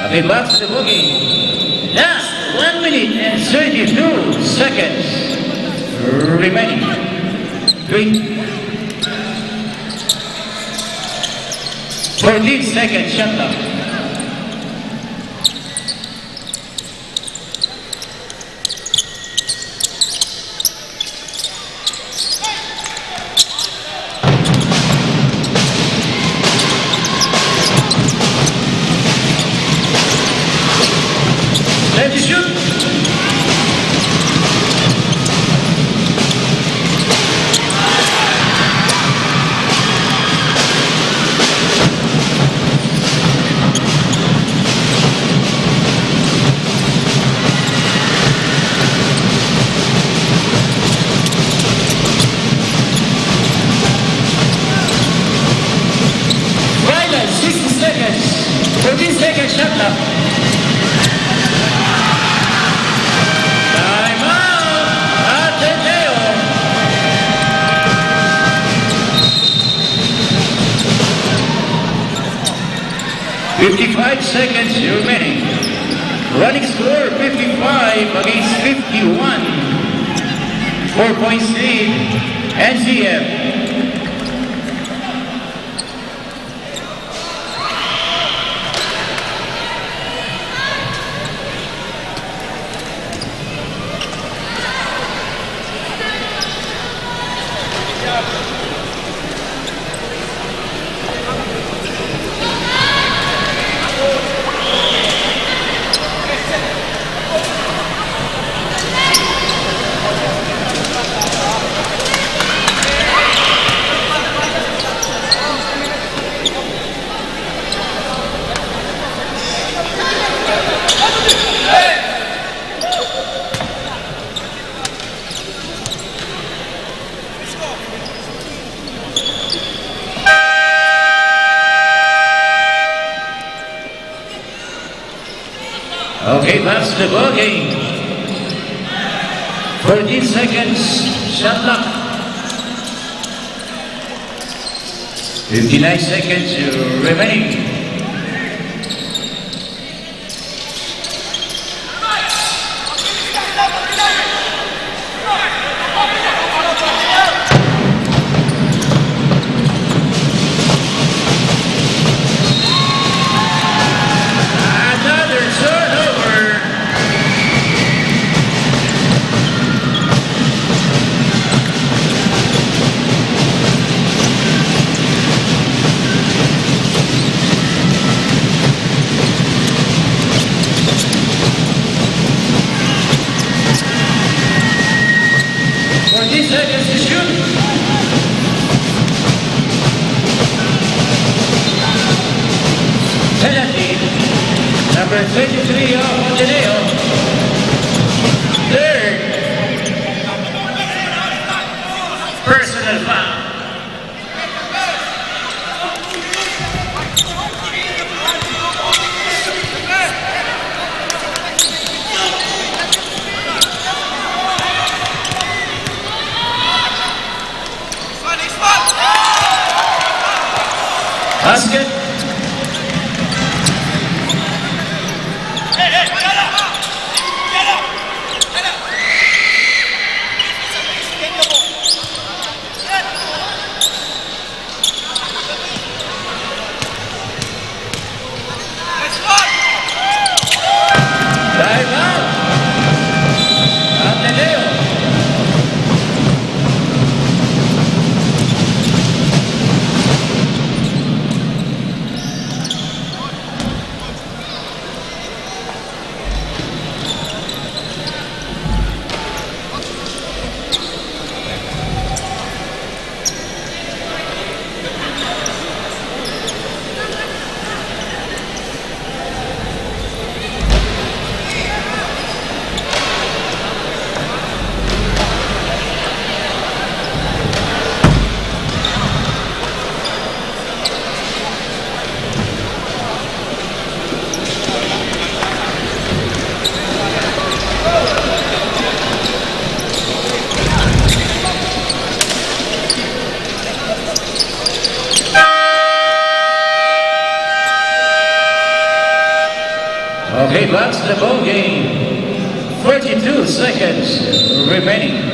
Okay, back to the boogie. Last 1 minute and 32 seconds remaining. 14 seconds shot clock. Let me shoot. 55 seconds remaining. Running score 55 against 51. 4 points lead, NCF. Okay, that's the ball game. 14 seconds, shot clock. 59 seconds remaining. Seconds to shoot. Penalty. Number 23 of Montenegro. Third. Personal foul. Basket. Dive out. Ateneo. Okay, that's the ball game. 42 seconds remaining.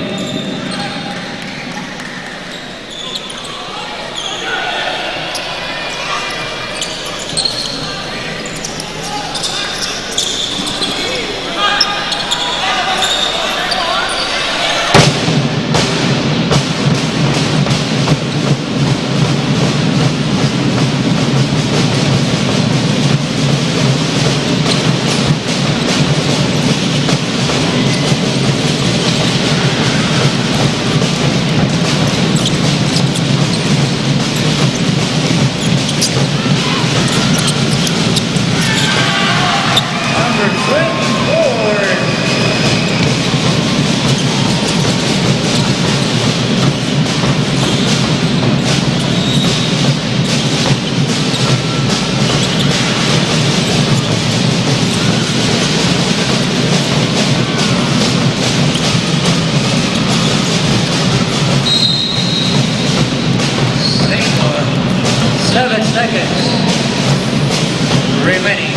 remaining.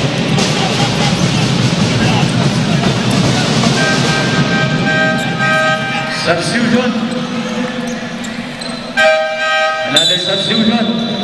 Substitution. Another substitution.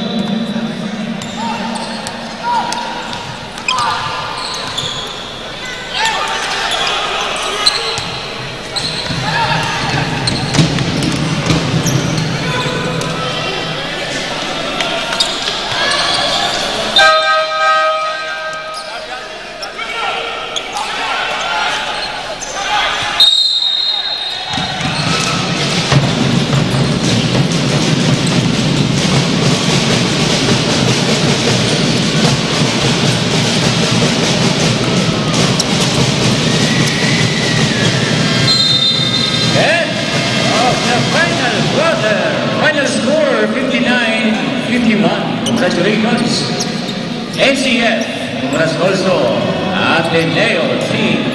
Final score 59-51. Congratulations, NCF. Congrats also Ateneo Team.